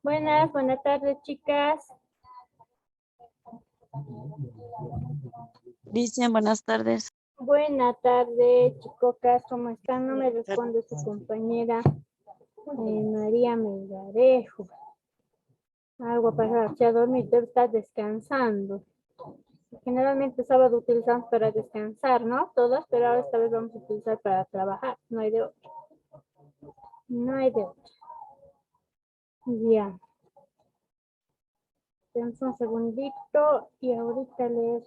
Buenas tardes, chicas. Cristian, buenas tardes. Buenas tardes, chicocas, ¿cómo están? No me responde su compañera María Melgarejo. Algo para a dormir, debe estar descansando. Generalmente sábado utilizamos para descansar, ¿no? Todas, pero ahora esta vez vamos a utilizar para trabajar. No hay de otra. No hay de otra. Ya. Tenemos un segundito y ahorita les...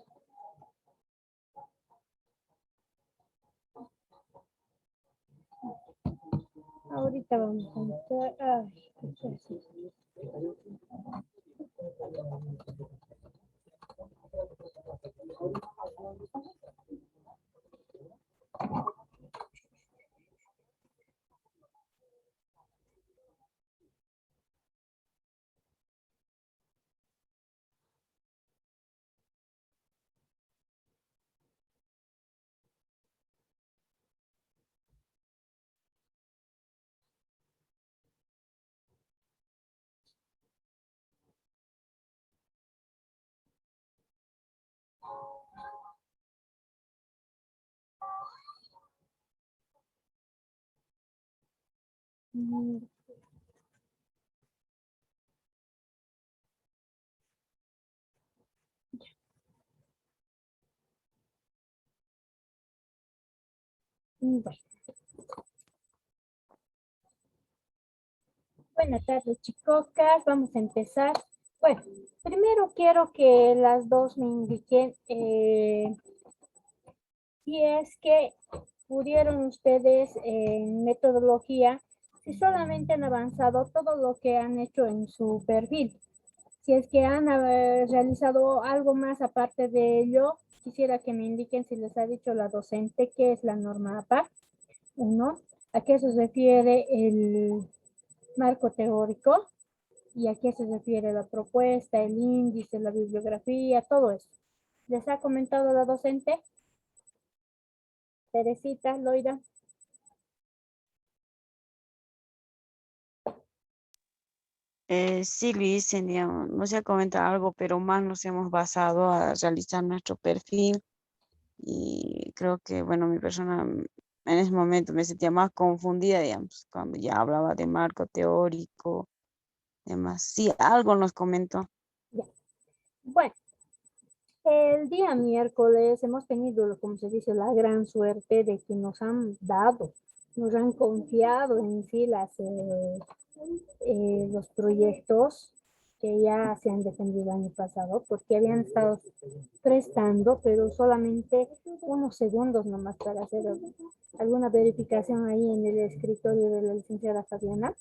Ahorita vamos a entrar. Ay, ¿qué es eso? Mm, bueno. Buenas tardes, chicocas. Vamos a empezar. Bueno, primero quiero que las dos me indiquen si es que pudieron ustedes en metodología, si solamente han avanzado todo lo que han hecho en su perfil. Si es que han realizado algo más aparte de ello, quisiera que me indiquen si les ha dicho la docente qué es la norma APA. Uno, a qué se refiere el marco teórico y a qué se refiere la propuesta, el índice, la bibliografía, todo eso. ¿Les ha comentado la docente? Teresita, Loida. Sí, Luis, digamos, no se ha comentado algo, pero más nos hemos basado a realizar nuestro perfil y creo que, bueno, mi persona en ese momento me sentía más confundida, digamos, cuando ya hablaba de marco teórico, demás. Sí, algo nos comentó. Ya. Bueno, el día miércoles hemos tenido, como se dice, la gran suerte de que nos han dado, nos han confiado en sí los proyectos que ya se han defendido el año pasado, porque habían estado prestando, pero solamente unos segundos nomás para hacer alguna verificación ahí en el escritorio de la licenciada Fabiana.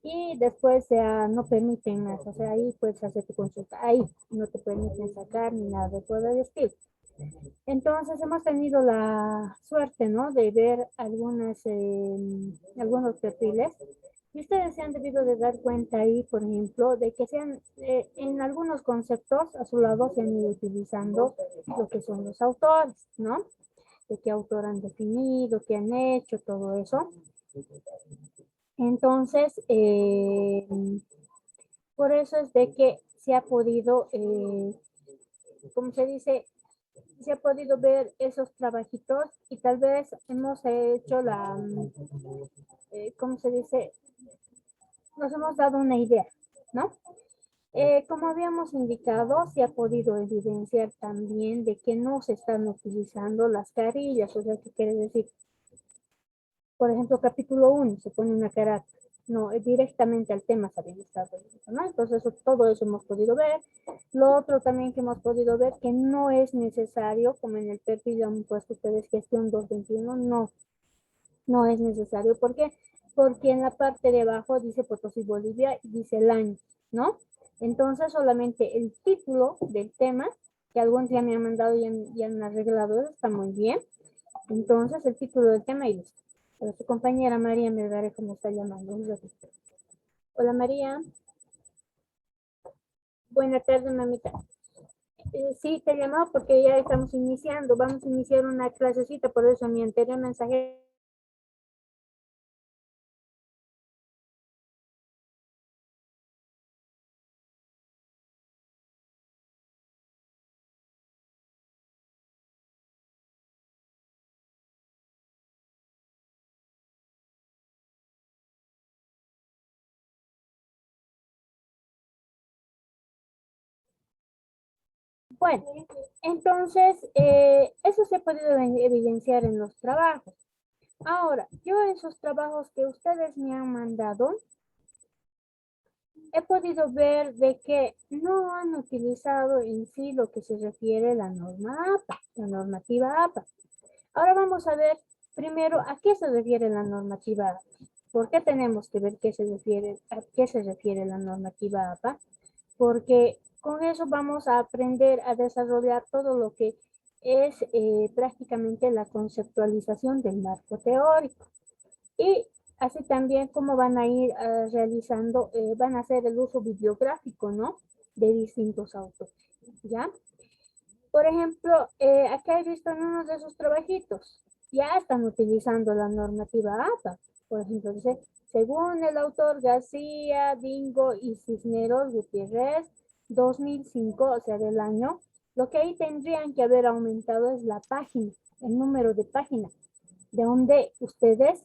Y después no permiten más, o sea, ahí puedes hacer tu consulta, ahí no te permiten sacar ni nada de todo el estilo. Entonces hemos tenido la suerte, ¿no? De ver algunos perfiles y ustedes se han debido de dar cuenta ahí, por ejemplo, de que sean en algunos conceptos a su lado se han ido utilizando lo que son los autores, ¿no? De qué autor han definido, qué han hecho, todo eso. Entonces, por eso es de que se ha podido, como se dice, se ha podido ver esos trabajitos y tal vez hemos hecho ¿cómo se dice? Nos hemos dado una idea, ¿no? Como habíamos indicado, se ha podido evidenciar también de que no se están utilizando las carillas, o sea, ¿qué quiere decir? Por ejemplo, capítulo 1 se pone una carátula, no, directamente al tema se habían estado viendo, ¿no? Entonces, todo eso hemos podido ver. Lo otro también que hemos podido ver, que no es necesario, como en el perfil han puesto ustedes gestión 221, no, no es necesario. ¿Por qué? Porque en la parte de abajo dice Potosí, Bolivia, y dice el año, ¿no? Entonces, solamente el título del tema, que algunos ya me han mandado y han arreglado, está muy bien. Entonces, el título del tema y listo. Pero su compañera María me daré cómo está llamando. Un ratito. Hola María. Buenas tardes, mamita. Sí, te llamaba porque ya estamos iniciando. Vamos a iniciar una clasecita, por eso mi anterior mensaje. Bueno, entonces, eso se ha podido evidenciar en los trabajos. Ahora, yo en esos trabajos que ustedes me han mandado, he podido ver de que no han utilizado en sí lo que se refiere a la norma APA, la normativa APA. Ahora vamos a ver primero a qué se refiere la normativa APA. ¿Por qué tenemos que ver a qué se refiere la normativa APA? Porque con eso vamos a aprender a desarrollar todo lo que es prácticamente la conceptualización del marco teórico. Y así también como van a ir realizando, van a hacer el uso bibliográfico, ¿no? De distintos autores, ¿ya? Por ejemplo, acá he visto en uno de esos trabajitos, ya están utilizando la normativa APA. Por ejemplo, dice, según el autor García, Dingo y Cisneros Gutiérrez, 2005, o sea, del año, lo que ahí tendrían que haber aumentado es la página, el número de páginas, de donde ustedes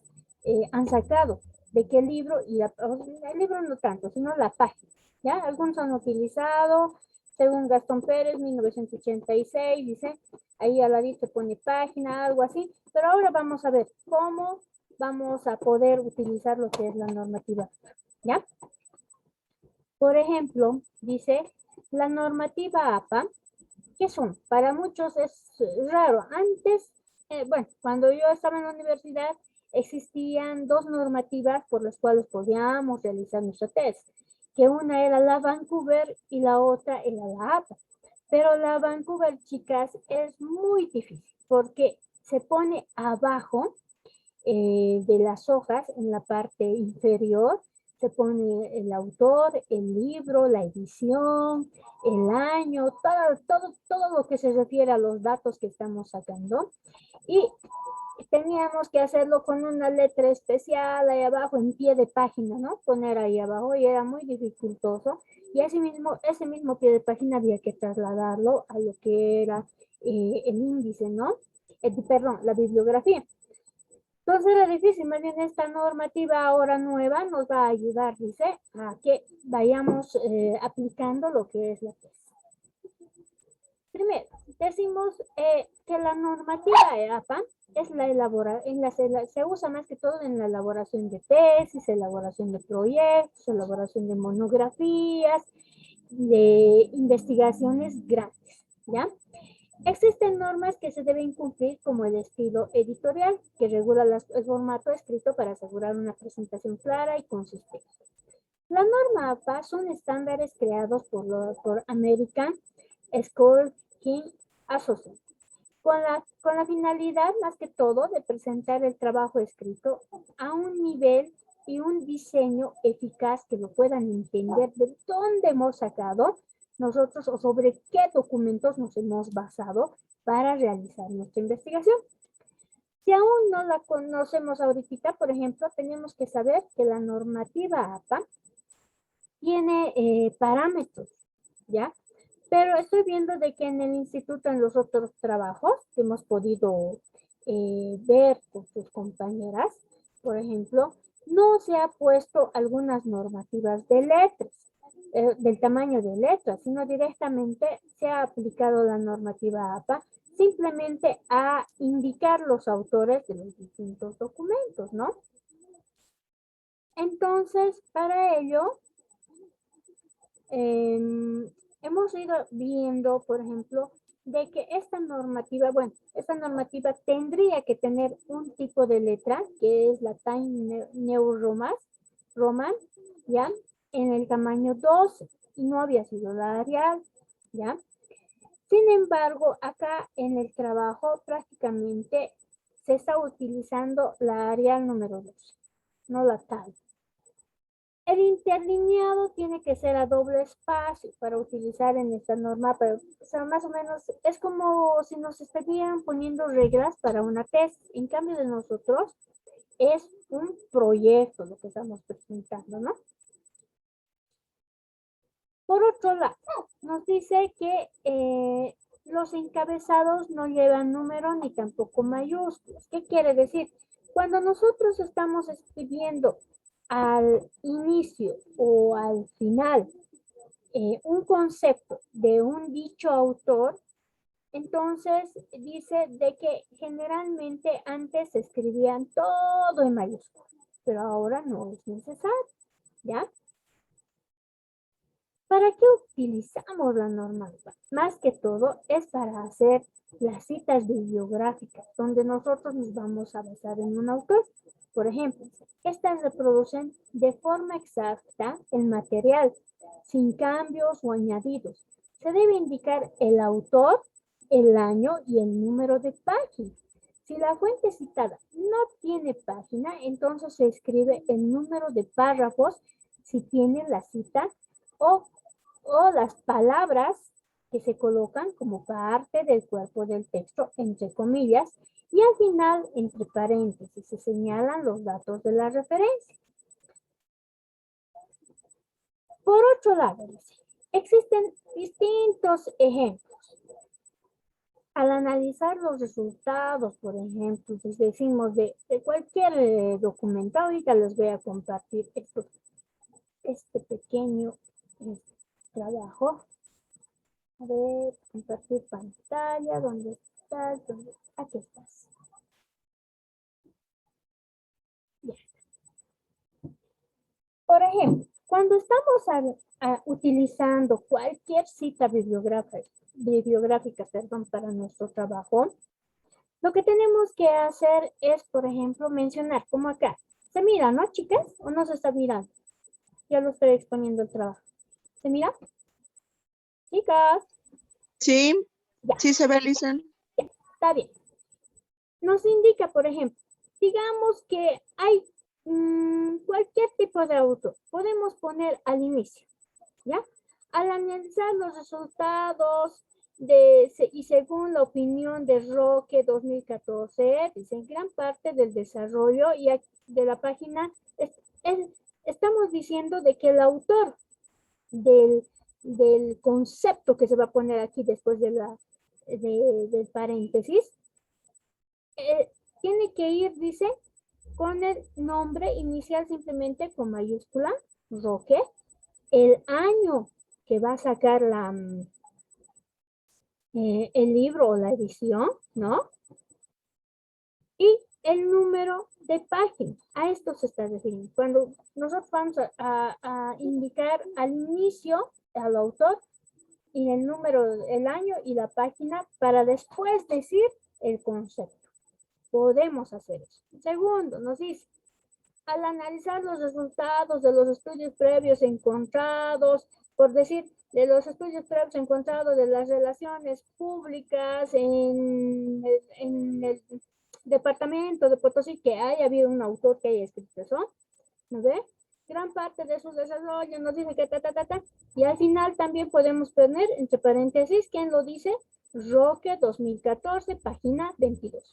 han sacado, de qué libro, y el libro no tanto, sino la página, ¿ya? Algunos han utilizado según Gastón Pérez, 1986, dice, ahí al ladito pone página, algo así, pero ahora vamos a ver cómo vamos a poder utilizar lo que es la normativa, ¿ya? Por ejemplo, dice, la normativa APA, ¿qué son? Para muchos es raro. Antes, bueno, cuando yo estaba en la universidad, existían dos normativas por las cuales podíamos realizar nuestra tesis, que una era la Vancouver y la otra era la APA. Pero la Vancouver, chicas, es muy difícil porque se pone abajo de las hojas, en la parte inferior, se pone el autor, el libro, la edición, el año, todo lo que se refiere a los datos que estamos sacando. Y teníamos que hacerlo con una letra especial ahí abajo, en pie de página, ¿no? Poner ahí abajo y era muy dificultoso. Y ese mismo pie de página había que trasladarlo a lo que era el índice, ¿no? Perdón, la bibliografía. Entonces era difícil, más bien esta normativa ahora nueva nos va a ayudar, dice, a que vayamos aplicando lo que es la tesis. Primero, decimos que la normativa EAPA es se usa más que todo en la elaboración de tesis, elaboración de proyectos, elaboración de monografías, de investigaciones grandes, ¿ya? Existen normas que se deben cumplir como el estilo editorial, que regula el formato escrito para asegurar una presentación clara y consistente. La norma APA son estándares creados por American School King Association, con la finalidad, más que todo, de presentar el trabajo escrito a un nivel y un diseño eficaz que lo puedan entender de dónde hemos sacado nosotros o sobre qué documentos nos hemos basado para realizar nuestra investigación. Si aún no la conocemos ahorita, por ejemplo, tenemos que saber que la normativa APA tiene parámetros, ¿ya? Pero estoy viendo de que en el instituto, en los otros trabajos que hemos podido ver con sus compañeras, por ejemplo, no se ha puesto algunas normativas de letras, del tamaño de letras, sino directamente se ha aplicado la normativa APA simplemente a indicar los autores de los distintos documentos, ¿no? Entonces, para ello, hemos ido viendo, por ejemplo, de que esta normativa tendría que tener un tipo de letra, que es la Time New Roman, ¿ya? En el tamaño 12, y no había sido la Arial, ¿ya? Sin embargo, acá en el trabajo prácticamente se está utilizando la Arial número 2, no la tal. El interlineado tiene que ser a doble espacio para utilizar en esta norma, pero o sea, más o menos es como si nos estarían poniendo reglas para una tesis. En cambio de nosotros es un proyecto lo que estamos presentando, ¿no? Por otro lado, nos dice que los encabezados no llevan número ni tampoco mayúsculas. ¿Qué quiere decir? Cuando nosotros estamos escribiendo al inicio o al final un concepto de un dicho autor, entonces dice de que generalmente antes se escribían todo en mayúsculas, pero ahora no es necesario, ¿ya? ¿Para qué utilizamos la norma? Más que todo es para hacer las citas bibliográficas, donde nosotros nos vamos a basar en un autor. Por ejemplo, estas reproducen de forma exacta el material, sin cambios o añadidos. Se debe indicar el autor, el año y el número de página. Si la fuente citada no tiene página, entonces se escribe el número de párrafos si tiene la cita o las palabras que se colocan como parte del cuerpo del texto, entre comillas, y al final, entre paréntesis, se señalan los datos de la referencia. Por otro lado, existen distintos ejemplos. Al analizar los resultados, por ejemplo, si decimos de cualquier documento, ahorita les voy a compartir este pequeño trabajo. A ver, compartir pantalla, ¿dónde estás? Aquí estás. Ya. Por ejemplo, cuando estamos utilizando cualquier cita bibliográfica, para nuestro trabajo, lo que tenemos que hacer es, por ejemplo, mencionar, como acá. ¿Se mira, no, chicas? ¿O no se está mirando? Ya lo estoy exponiendo el trabajo. ¿Se mira? Chicas. Sí, Ya. sí se ve, Listen. Ya, está bien. Nos indica, por ejemplo, digamos que hay cualquier tipo de autor. Podemos poner al inicio, ¿ya? Al analizar los resultados y según la opinión de Roque 2014, dicen gran parte del desarrollo y de la página, estamos diciendo de que el autor del concepto que se va a poner aquí después del paréntesis, tiene que ir, dice, con el nombre inicial simplemente con mayúscula, Roque, el año que va a sacar el libro o la edición, ¿no? Y el número de página. A esto se está refiriendo. Cuando nosotros vamos a indicar al inicio al autor y el número, el año y la página para después decir el concepto. Podemos hacer eso. Segundo, nos dice, al analizar los resultados de los estudios previos encontrados, por decir, de los estudios previos encontrados de las relaciones públicas en el departamento de Potosí, que haya habido un autor que haya escrito eso, ¿no ve? Gran parte de su desarrollo nos dice que y al final también podemos poner, entre paréntesis, ¿quién lo dice? Roque 2014, página 22.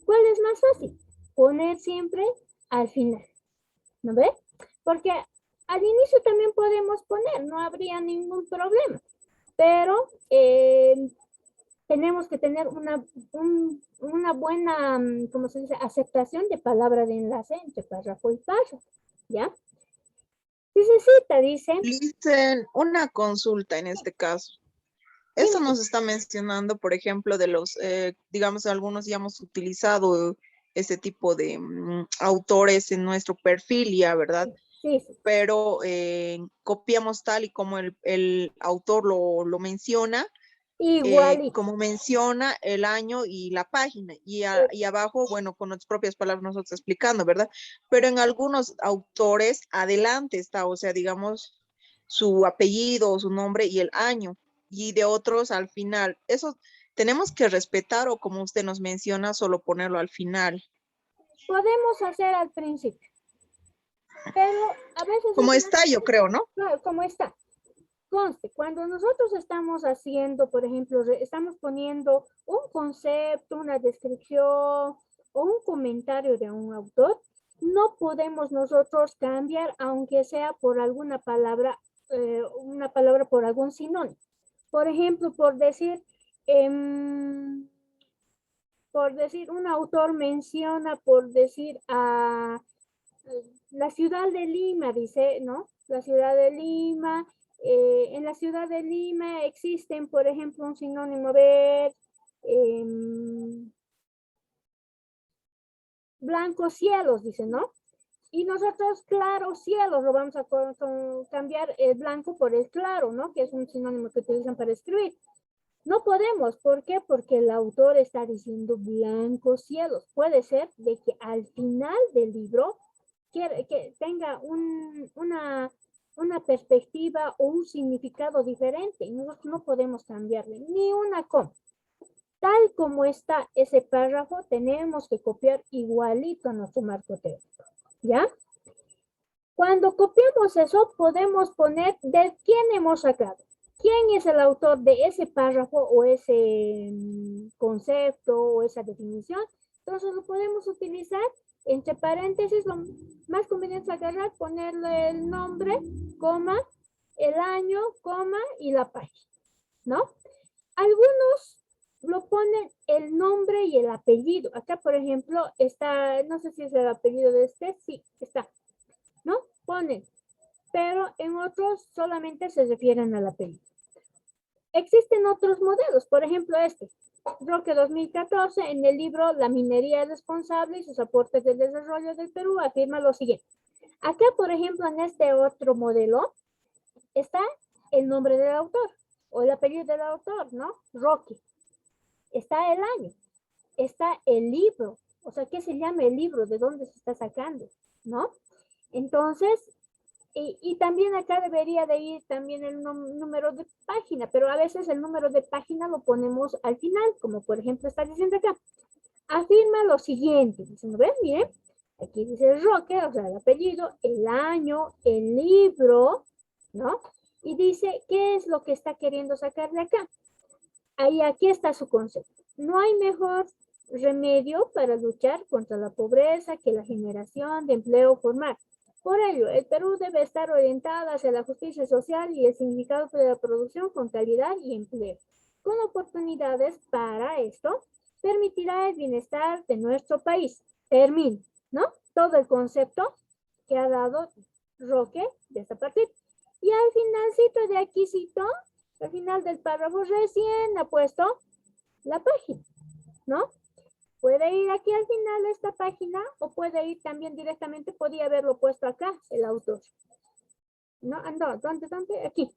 ¿Cuál es más fácil? Poner siempre al final, ¿no ve? Porque al inicio también podemos poner, no habría ningún problema, pero tenemos que tener una buena, ¿cómo se dice? Aceptación de palabra de enlace entre párrafo y párrafo, ¿ya? Dice. Listen, una consulta en este caso. Esto nos está mencionando, por ejemplo, de los, digamos, algunos ya hemos utilizado ese tipo de autores en nuestro perfil ya, ¿verdad? Sí. Pero copiamos tal y como el autor lo menciona, como menciona el año y la página, y abajo, bueno, con nuestras propias palabras nosotros explicando, ¿verdad? Pero en algunos autores adelante está, o sea, digamos, su apellido, su nombre y el año, y de otros al final. Eso ¿Tenemos que respetar o como usted nos menciona, solo ponerlo al final? Podemos hacer al principio, pero a veces... Como está, yo creo, ¿no? Claro, como está. Conste, cuando nosotros estamos haciendo, por ejemplo, estamos poniendo un concepto, una descripción o un comentario de un autor, no podemos nosotros cambiar, aunque sea por alguna palabra, una palabra por algún sinónimo. Por ejemplo, por decir, un autor menciona, por decir, a la ciudad de Lima, dice, ¿no? La ciudad de Lima, en la ciudad de Lima existen, por ejemplo, un sinónimo de blancos cielos, dice, ¿no? Y nosotros, claro, cielos, lo vamos a cambiar el blanco por el claro, ¿no? Que es un sinónimo que utilizan para escribir. No podemos, ¿por qué? Porque el autor está diciendo blancos cielos. Puede ser de que al final del libro que tenga una perspectiva o un significado diferente. Nosotros no podemos cambiarle ni una coma. Tal como está ese párrafo, tenemos que copiar igualito a nuestro marco teórico, ¿ya? Cuando copiamos eso, podemos poner de quién hemos sacado. ¿Quién es el autor de ese párrafo o ese concepto o esa definición? Entonces lo podemos utilizar entre paréntesis. Lo más conveniente es agarrar, ponerle el nombre, coma, el año, coma y la página, ¿no? Algunos lo ponen el nombre y el apellido. Acá, por ejemplo, está, no sé si es el apellido de este, sí, está, ¿no? Ponen, pero en otros solamente se refieren al apellido. Existen otros modelos, por ejemplo este, Roque 2014, en el libro La minería responsable y sus aportes del desarrollo del Perú, afirma lo siguiente. Acá, por ejemplo, en este otro modelo, está el nombre del autor, o el apellido del autor, ¿no? Roque. Está el año, está el libro, o sea, ¿qué se llama el libro? ¿De dónde se está sacando? ¿No? Entonces, y también acá debería de ir también el número de página, pero a veces el número de página lo ponemos al final, como por ejemplo está diciendo acá. Afirma lo siguiente, dicen, ¿ven? Miren, aquí dice Roque, o sea, el apellido, el año, el libro, ¿no? Y dice, ¿qué es lo que está queriendo sacar de acá? Ahí, aquí está su concepto. No hay mejor remedio para luchar contra la pobreza que la generación de empleo formal. Por ello, el Perú debe estar orientado hacia la justicia social y el significado de la producción con calidad y empleo. Con oportunidades para esto, permitirá el bienestar de nuestro país. Termino, ¿no? Todo el concepto que ha dado Roque de esta partida. Y al finalcito de aquí cito, al final del párrafo recién ha puesto la página, ¿no? Puede ir aquí al final de esta página o puede ir también directamente, podía haberlo puesto acá, el autor. ¿No? ¿Dónde? Aquí.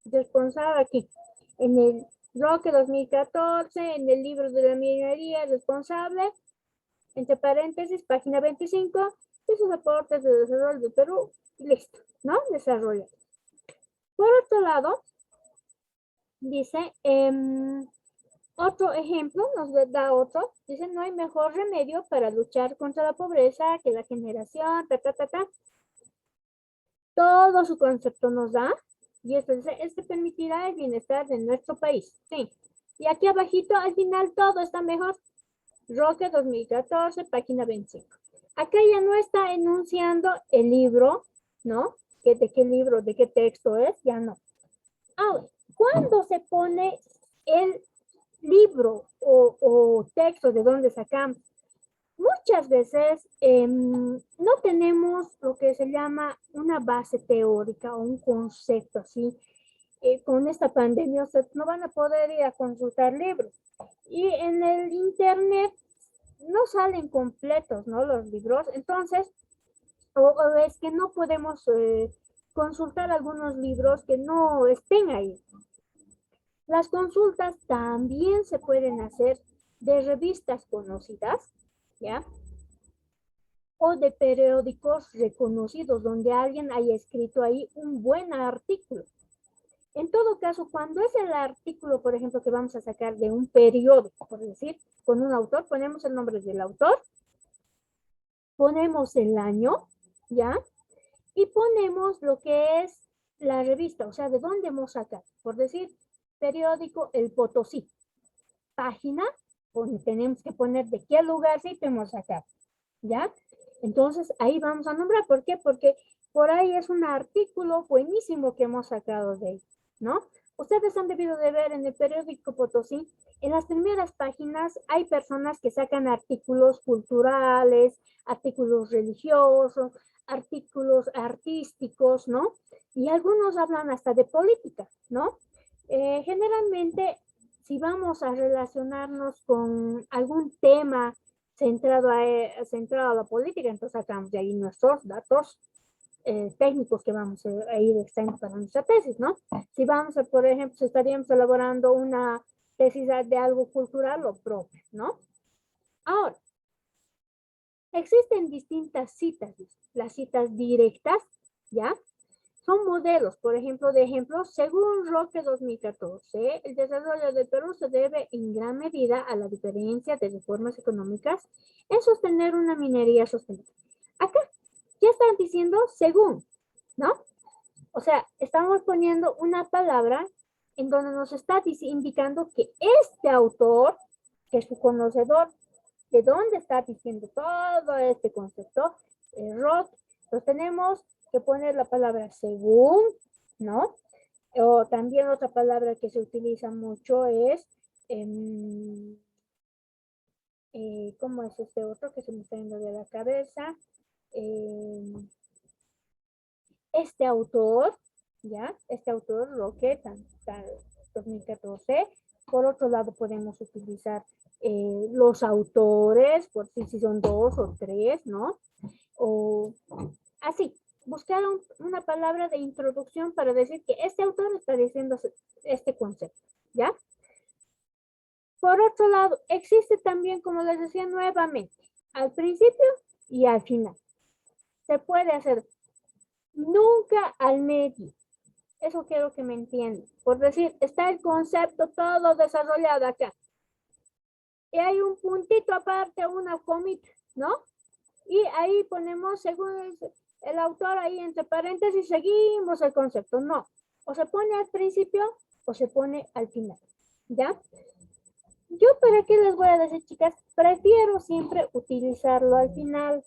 Responsable aquí. En el Roque 2014, en el libro de la minería, responsable, entre paréntesis, página 25, y sus aportes de desarrollo de Perú, listo, ¿no? Desarrollo. Por otro lado, dice, otro ejemplo, nos da otro, dice, no hay mejor remedio para luchar contra la pobreza que la generación, Todo su concepto nos da, y esto dice, este permitirá el bienestar de nuestro país. Sí. Y aquí abajito, al final, todo está mejor. Roque 2014, página 25. Acá ya no está enunciando el libro, ¿no? ¿De qué libro, de qué texto es? Ya no. Ahora, ¿cuándo se pone el libro o texto de dónde sacamos? Muchas veces no tenemos lo que se llama una base teórica o un concepto así. Con esta pandemia ustedes no van a poder ir a consultar libros. Y en el internet no salen completos, ¿no? Los libros. Entonces, o es que no podemos consultar algunos libros que no estén ahí. Las consultas también se pueden hacer de revistas conocidas, ¿ya? O de periódicos reconocidos donde alguien haya escrito ahí un buen artículo. En todo caso, cuando es el artículo, por ejemplo, que vamos a sacar de un periódico, por decir, con un autor, ponemos el nombre del autor, ponemos el año, ¿ya? Y ponemos lo que es la revista, o sea, de dónde hemos sacado. Por decir, periódico El Potosí. Página, pues tenemos que poner de qué lugar sí hemos sacado, ¿ya? Entonces, ahí vamos a nombrar. ¿Por qué? Porque por ahí es un artículo buenísimo que hemos sacado de ahí, ¿no? Ustedes han debido de ver en el periódico Potosí, en las primeras páginas hay personas que sacan artículos culturales, artículos religiosos, artículos artísticos, ¿no? Y algunos hablan hasta de política, ¿no? Generalmente, si vamos a relacionarnos con algún tema centrado a la política, entonces sacamos de ahí nuestros datos técnicos que vamos a ir extrayendo para nuestra tesis, ¿no? Si vamos a, por ejemplo, si estaríamos elaborando una tesis de algo cultural o propio, ¿no? Ahora, existen distintas citas, las citas directas, ¿ya? Son modelos, por ejemplo, de ejemplo, según Roque 2014, el desarrollo del Perú se debe en gran medida a la diferencia de reformas económicas en sostener una minería sostenible. Acá ya están diciendo según, ¿no? O sea, estamos poniendo una palabra en donde nos está indicando que este autor, que es su conocedor, de dónde está diciendo todo este concepto, Roth, pues tenemos que poner la palabra según, ¿no? O también otra palabra que se utiliza mucho es, ¿cómo es este otro que se me está yendo de la cabeza? Este autor, ¿ya? Este autor, Roque, 2014. Por otro lado, podemos utilizar los autores, por si son dos o tres, ¿no? O así, buscar una palabra de introducción para decir que este autor está diciendo este concepto, ¿ya? Por otro lado, existe también, como les decía nuevamente, al principio y al final. Se puede hacer nunca al medio. Eso quiero que me entiendan. Por decir, está el concepto todo desarrollado acá. Y hay un puntito aparte, una comita, ¿no? Y ahí ponemos, según el autor, ahí entre paréntesis, seguimos el concepto. No. O se pone al principio o se pone al final. ¿Ya? Yo, ¿para qué les voy a decir, chicas? Prefiero siempre utilizarlo al final.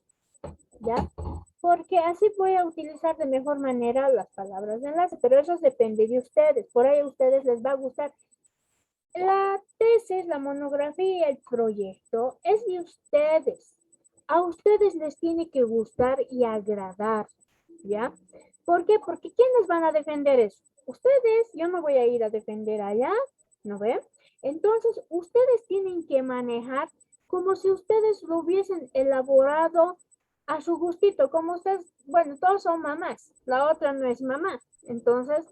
¿Ya? Porque así voy a utilizar de mejor manera las palabras de enlace, pero eso depende de ustedes. Por ahí a ustedes les va a gustar. La tesis, la monografía, el proyecto es de ustedes. A ustedes les tiene que gustar y agradar, ¿ya? ¿Por qué? Porque ¿quiénes van a defender eso? Ustedes, yo no voy a ir a defender allá, ¿no ven? Entonces, ustedes tienen que manejar como si ustedes lo hubiesen elaborado a su gustito, como ustedes, bueno, todos son mamás, la otra no es mamá. Entonces,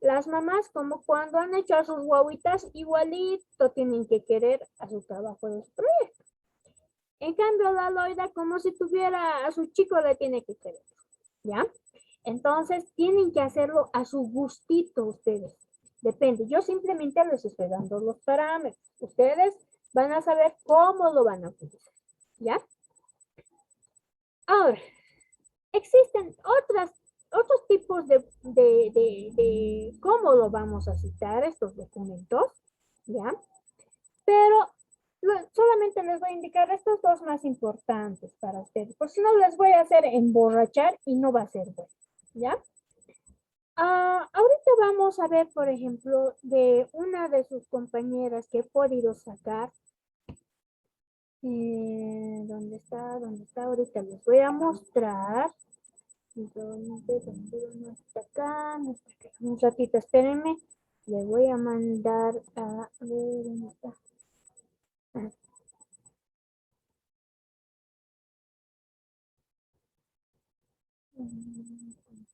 las mamás, como cuando han hecho a sus guaguitas, igualito tienen que querer a su trabajo de su proyecto. En cambio, la Loida, como si tuviera a su chico, le tiene que querer, ¿ya? Entonces, tienen que hacerlo a su gustito ustedes. Depende. Yo simplemente les estoy dando los parámetros. Ustedes van a saber cómo lo van a utilizar, ¿ya? Ahora, existen otros tipos de cómo lo vamos a citar estos documentos, ¿ya? Pero solamente les voy a indicar estos dos más importantes para ustedes, por si no les voy a hacer emborrachar y no va a ser bueno, ¿ya? Ahorita vamos a ver, por ejemplo, de una de sus compañeras que he podido sacar. ¿Dónde está? ¿Dónde está? Ahorita les voy a mostrar. ¿Dónde no está acá? No está acá. Un ratito, espérenme. Le voy a mandar a ver dónde está.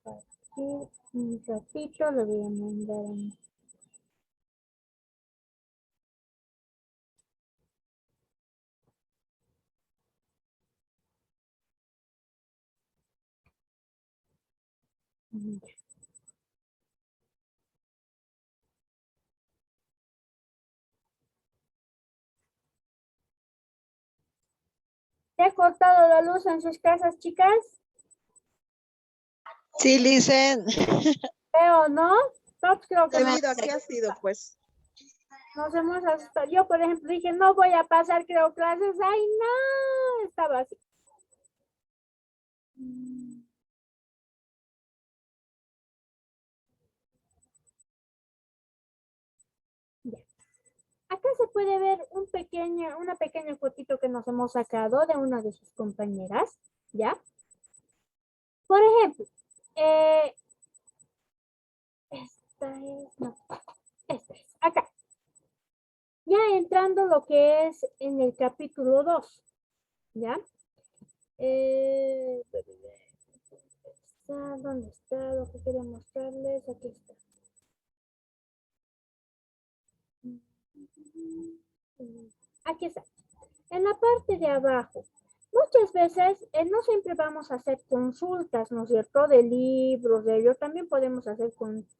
Compartir un ratito, le voy a mandar a ¿Se ha cortado la luz en sus casas, chicas? Sí, Licen. Creo, ¿no? Todos creo que no. Debido a qué ha sido, pues. Nos hemos asustado. Yo, por ejemplo, dije, no voy a pasar, creo, clases. ¡Ay, no! Estaba así. Ya. Acá se puede ver una pequeña fotito que nos hemos sacado de una de sus compañeras, ¿ya? Por ejemplo, esta es, acá. Ya entrando lo que es en el capítulo 2, ¿ya? ¿Dónde está lo que quería mostrarles? Aquí está. Aquí está. En la parte de abajo, muchas veces no siempre vamos a hacer consultas, ¿no es cierto? De libros, de ello. También podemos hacer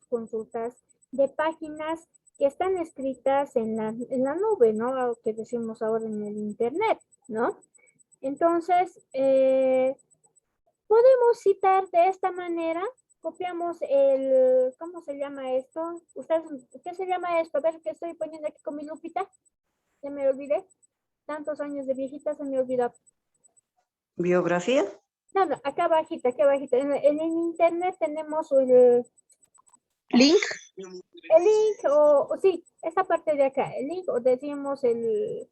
consultas de páginas que están escritas en la nube, ¿no? Que decimos ahora en el internet, ¿no? Entonces, podemos citar de esta manera, copiamos ¿cómo se llama esto? ¿Ustedes, qué se llama esto? A ver, ¿qué estoy poniendo aquí con mi lupita? Ya me olvidé. Tantos años de viejita se me olvidó. ¿Biografía? No, acá bajita, acá bajita. En el internet tenemos el Link. link, o sí, esta parte de acá, el link, o decimos ay,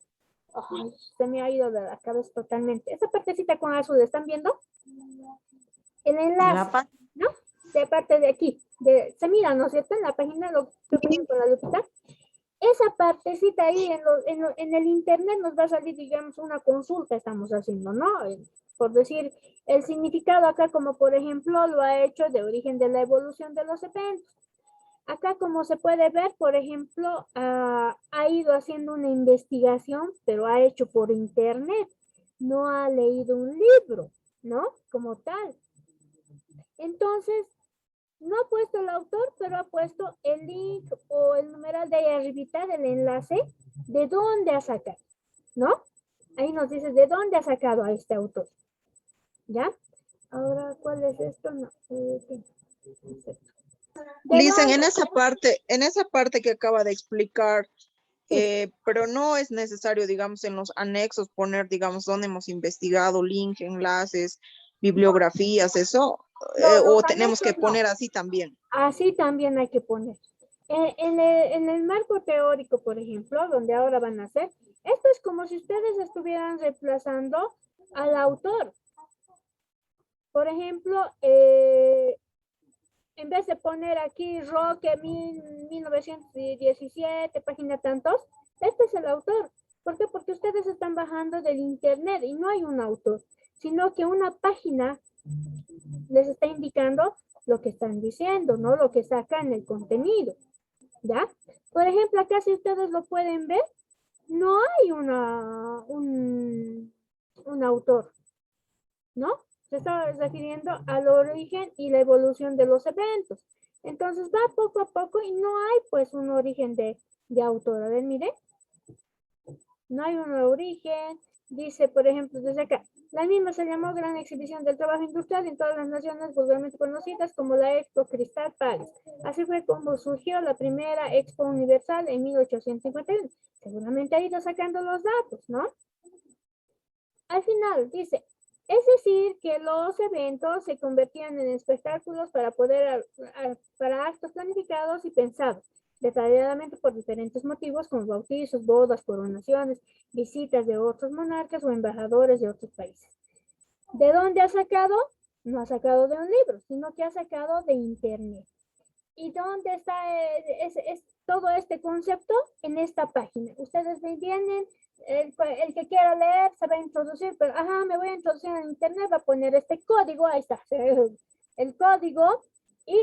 se me ha ido de la cabeza totalmente. Esta partecita con azul, ¿están viendo? El enlace, ¿no? De parte de aquí, se mira, ¿no es cierto? En la página, lo que ponen con la lupita. Esa partecita ahí en el internet nos va a salir, digamos, una consulta estamos haciendo, ¿no? Por decir, el significado acá, como por ejemplo, lo ha hecho de origen de la evolución de los eventos. Acá, como se puede ver, por ejemplo, ha ido haciendo una investigación, pero ha hecho por internet. No ha leído un libro, ¿no? Como tal. Entonces, no ha puesto el autor, pero ha puesto el link o el numeral de ahí arribita del enlace de dónde ha sacado, ¿no? Ahí nos dice de dónde ha sacado a este autor. ¿Ya? Ahora, ¿cuál es esto? No. Dicen en esa parte que acaba de explicar, pero no es necesario, digamos, en los anexos poner, digamos, dónde hemos investigado, link, enlaces, bibliografías, eso, o tenemos que poner así también. Así también hay que poner. En el marco teórico, por ejemplo, donde ahora van a hacer, esto es como si ustedes estuvieran reemplazando al autor. Por ejemplo, en vez de poner aquí Roque 1917, página tantos, este es el autor. ¿Por qué? Porque ustedes están bajando del internet y no hay un autor, sino que una página les está indicando lo que están diciendo, ¿no? Lo que saca en el contenido, ¿ya? Por ejemplo, acá si ustedes lo pueden ver, no hay un autor, ¿no? Se está refiriendo al origen y la evolución de los eventos. Entonces va poco a poco y no hay pues un origen de autor. A ver, mire. No hay un origen. Dice, por ejemplo, desde acá. La misma se llamó Gran Exhibición del Trabajo Industrial en todas las naciones vulgarmente conocidas como la Expo Cristal París. Así fue como surgió la primera Expo Universal en 1851. Seguramente ha ido sacando los datos, ¿no? Al final dice, es decir, que los eventos se convertían en espectáculos para para actos planificados y pensados detalladamente por diferentes motivos, como bautizos, bodas, coronaciones, visitas de otros monarcas o embajadores de otros países. ¿De dónde ha sacado? No ha sacado de un libro, sino que ha sacado de internet. ¿Y dónde está todo este concepto? En esta página. Ustedes vienen, el que quiera leer se va a introducir, pero me voy a introducir en internet, va a poner este código, ahí está, el código, y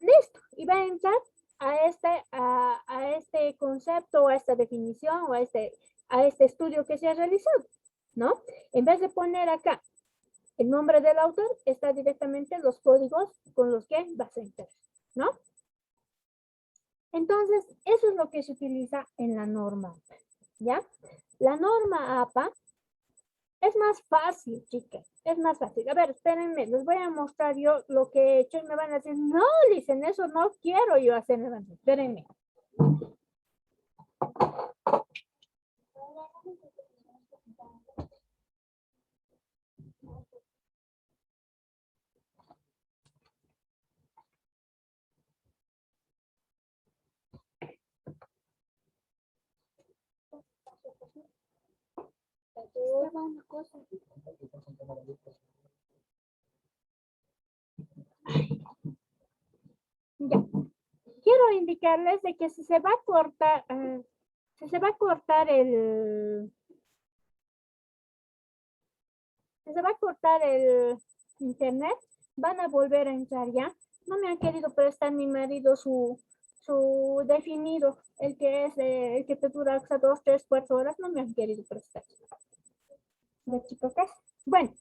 listo, y va a entrar a este concepto, a esta definición, o a este estudio que se ha realizado, ¿no? En vez de poner acá el nombre del autor, está directamente los códigos con los que vas a entrar, ¿no? Entonces, eso es lo que se utiliza en la norma, ¿ya? La norma APA Es más fácil, chicas. Es más fácil. A ver, espérenme. Les voy a mostrar yo lo que he hecho y me van a decir, no, dicen, eso no quiero yo hacer. Espérenme. Ya. Quiero indicarles de que si se va a cortar, si se va a cortar internet, van a volver a entrar ya. No me han querido prestar mi marido su definido, el que es el que te dura hasta 2, 3, 4 horas, no me han querido prestar. ¿De chicos? Bueno,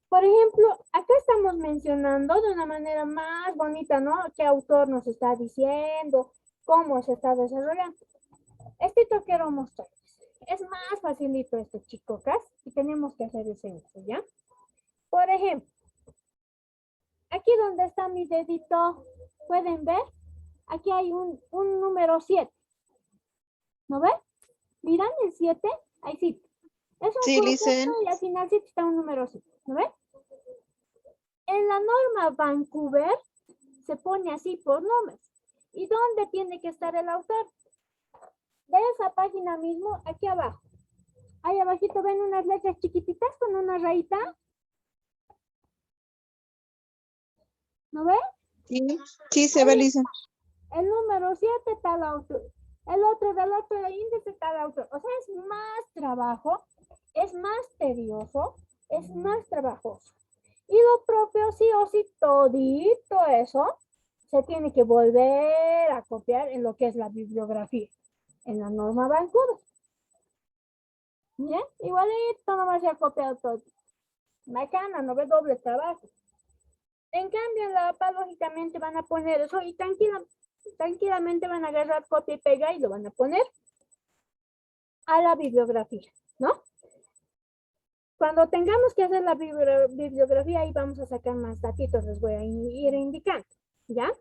por ejemplo, acá estamos mencionando de una manera más bonita, ¿no? ¿Qué autor nos está diciendo? ¿Cómo se está desarrollando? Esto quiero mostrarles. Es más facilito este, chicos, y tenemos que hacer ese uso, ¿ya? Por ejemplo, aquí donde está mi dedito, ¿pueden ver? Aquí hay un número 7. ¿No ven? ¿Miran el 7? Ahí sí. Es un Sí, Licen. y al final sí está un número 7. ¿No ven? En la norma Vancouver se pone así por nombres. ¿Y dónde tiene que estar el autor? De esa página mismo, aquí abajo. Ahí abajito ven unas letras chiquititas con una rayita. ¿No ven? Sí, sí se ve, Licen. El número 7 está el autor. El otro del otro índice está el autor. O sea, es más trabajo, es más tedioso, es más trabajoso. Y lo propio, sí o sí, todito eso se tiene que volver a copiar en lo que es la bibliografía, en la norma Vancouver. Bien, igualito nomás se ha copiado todo. Bacana, no ve doble trabajo. En cambio, en la APA, lógicamente van a poner eso y tranquilamente van a agarrar copia y pega y lo van a poner a la bibliografía, ¿no? Cuando tengamos que hacer la bibliografía, ahí vamos a sacar más datitos, les voy a ir indicando, ¿ya?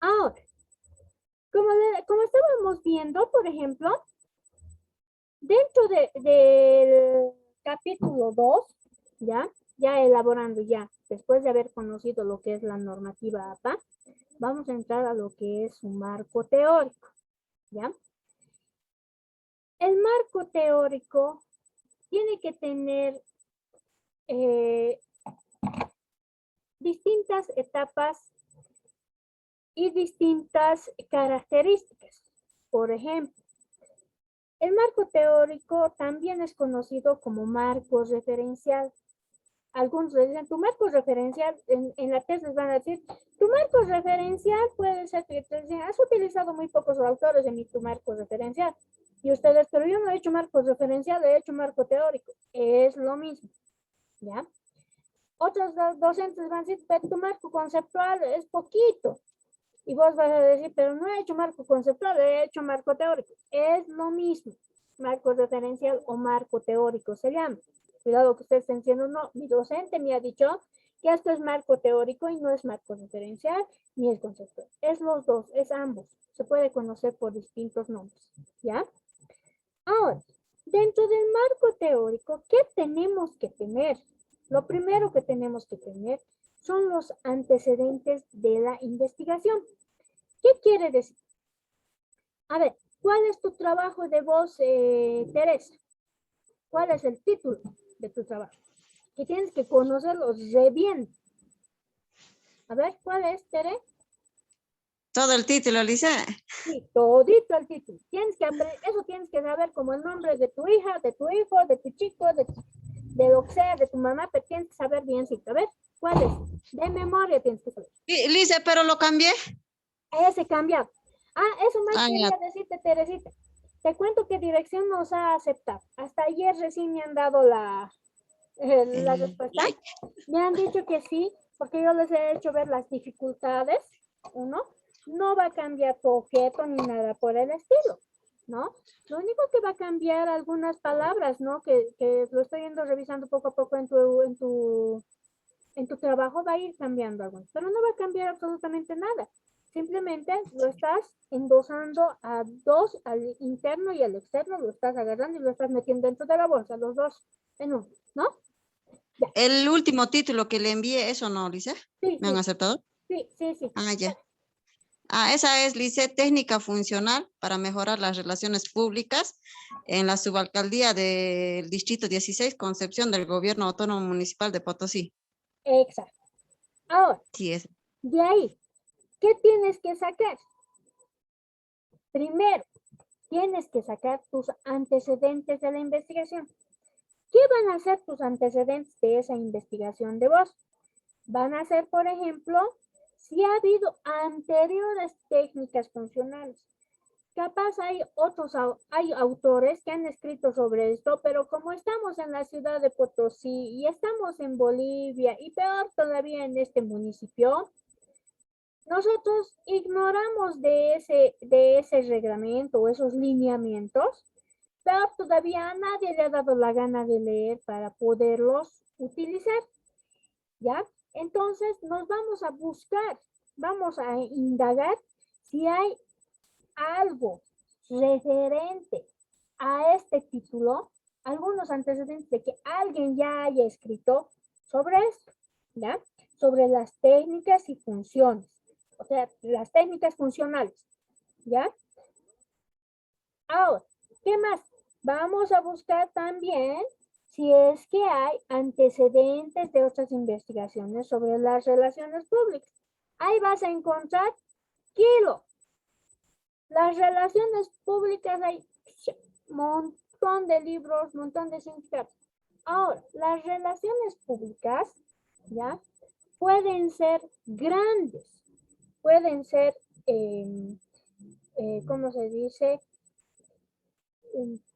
Ahora, como estábamos viendo, por ejemplo, dentro del capítulo 2, ya elaborando ya, después de haber conocido lo que es la normativa APA, vamos a entrar a lo que es un marco teórico, ¿ya? El marco teórico tiene que tener distintas etapas y distintas características. Por ejemplo, el marco teórico también es conocido como marco referencial. Algunos dicen, tu marco referencial, en la tesis van a decir, tu marco referencial puede ser que te dicen, has utilizado muy pocos autores en tu marco referencial. Y ustedes, pero yo no he hecho marco referencial, he hecho marco teórico. Es lo mismo, ¿ya? Otros docentes van a decir, pero tu marco conceptual es poquito. Y vos vas a decir, pero no he hecho marco conceptual, he hecho marco teórico. Es lo mismo, marco referencial o marco teórico se llama. Cuidado que ustedes estén diciendo, no, mi docente me ha dicho que esto es marco teórico y no es marco referencial ni es conceptual. Es los dos, es ambos. Se puede conocer por distintos nombres, ¿ya? Ahora, dentro del marco teórico, ¿qué tenemos que tener? Lo primero que tenemos que tener son los antecedentes de la investigación. ¿Qué quiere decir? A ver, ¿cuál es tu trabajo de vos, Teresa? ¿Cuál es el título de tu trabajo? Que tienes que conocerlos re bien. A ver, ¿cuál es, Tere? Todo el título, Lisa. Sí, todito el título. Tienes que aprender, eso tienes que saber como el nombre de tu hija, de tu hijo, de tu chico, de lo que sea, de tu mamá, pero tienes que saber bien, sí. A ver, ¿cuál es? De memoria tienes que saber. Sí, Lisa, pero lo cambié. Ese cambiado. Eso más quería Ya. decirte, Teresita. Te cuento que dirección nos ha aceptado. Hasta ayer recién me han dado la respuesta. Me han dicho que sí, porque yo les he hecho ver las dificultades. Uno, no va a cambiar tu objeto ni nada por el estilo. ¿no? Lo único que va a cambiar algunas palabras, ¿no? Que lo estoy yendo revisando poco a poco en tu trabajo va a ir cambiando algo, pero no va a cambiar absolutamente nada. Simplemente lo estás endosando a dos, al interno y al externo, lo estás agarrando y lo estás metiendo dentro de la bolsa, los dos en uno, ¿no? Ya. El último título que le envié, ¿eso no, Lice? Sí, ¿Me han aceptado? Sí. Ah, ya. Ah, esa es, Lice, técnica funcional para mejorar las relaciones públicas en la subalcaldía del Distrito 16, Concepción del Gobierno Autónomo Municipal de Potosí. Exacto. Ahora, Sí, es. de ahí, ¿qué tienes que sacar? Primero, tienes que sacar tus antecedentes de la investigación. ¿Qué van a ser tus antecedentes de esa investigación de vos? Van a ser, por ejemplo, si ha habido anteriores técnicas funcionales. Capaz hay autores que han escrito sobre esto, pero como estamos en la ciudad de Potosí y estamos en Bolivia y peor todavía en este municipio, nosotros ignoramos de ese reglamento o esos lineamientos, pero todavía a nadie le ha dado la gana de leer para poderlos utilizar, ¿ya? Entonces nos vamos a buscar, vamos a indagar si hay algo referente a este título, algunos antecedentes de que alguien ya haya escrito sobre esto, ¿ya? Sobre las técnicas y funciones, o sea, las técnicas funcionales, ¿ya? Ahora, ¿qué más? Vamos a buscar también si es que hay antecedentes de otras investigaciones sobre las relaciones públicas. Ahí vas a encontrar kilo. Las relaciones públicas hay un montón de libros, un montón de significados. Ahora, las relaciones públicas, ¿ya? Pueden ser grandes, pueden ser, ¿cómo se dice?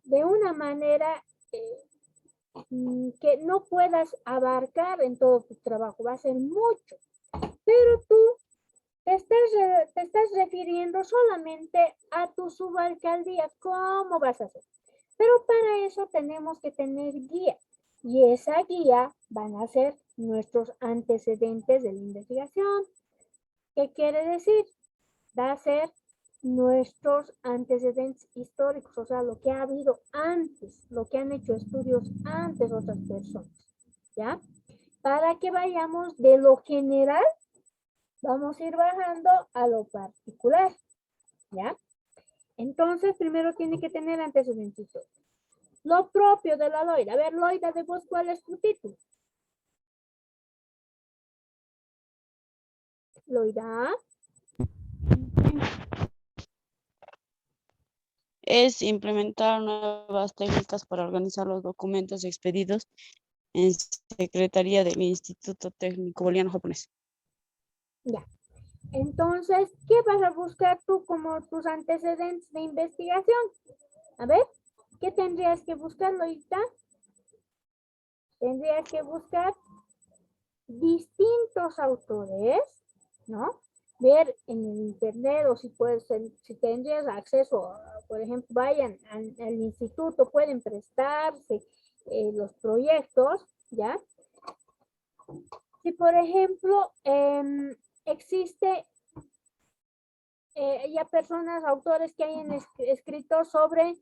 De una manera que no puedas abarcar en todo tu trabajo, va a ser mucho, pero tú te estás refiriendo solamente a tu subalcaldía. ¿Cómo vas a hacer? Pero para eso tenemos que tener guía. Y esa guía van a ser nuestros antecedentes de la investigación. ¿Qué quiere decir? Va a ser nuestros antecedentes históricos, o sea, lo que ha habido antes, lo que han hecho estudios antes otras personas, ¿ya? Para que vayamos de lo general, vamos a ir bajando a lo particular, ¿ya? Entonces, primero tiene que tener antecedentes históricos. Lo propio de la Loida. A ver, Loida, de vos, ¿cuál es tu título? Loida. Es implementar nuevas técnicas para organizar los documentos expedidos en Secretaría del Instituto Técnico Boliviano Japonés. Ya. Entonces, ¿qué vas a buscar tú como tus antecedentes de investigación? A ver, ¿qué tendrías que buscar, Loida? Tendrías que buscar distintos autores, ¿no? Ver en el internet o si puedes, si tendrías acceso, por ejemplo, vayan al instituto, pueden prestarse los proyectos, ¿ya? Si, por ejemplo, existe ya personas, autores que hayan escrito sobre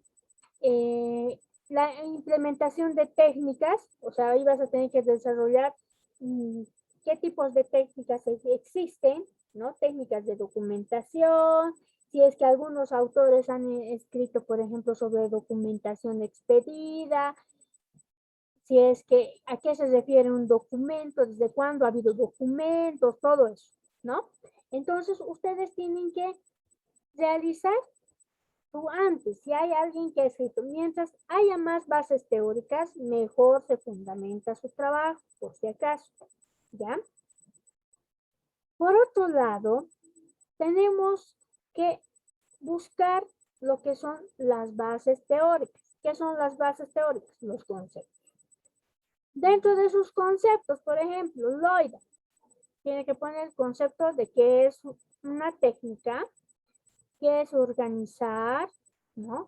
la implementación de técnicas, o sea, ahí vas a tener que desarrollar qué tipos de técnicas existen, ¿no? Técnicas de documentación, si es que algunos autores han escrito, por ejemplo, sobre documentación expedida, si es que a qué se refiere un documento, desde cuándo ha habido documentos, todo eso, ¿no? Entonces, ustedes tienen que realizar tú antes, si hay alguien que ha escrito, mientras haya más bases teóricas, mejor se fundamenta su trabajo, por si acaso, ¿ya? Por otro lado, tenemos que buscar lo que son las bases teóricas. ¿Qué son las bases teóricas? Los conceptos. Dentro de sus conceptos, por ejemplo, Loida tiene que poner el concepto de qué es una técnica, qué es organizar, ¿no?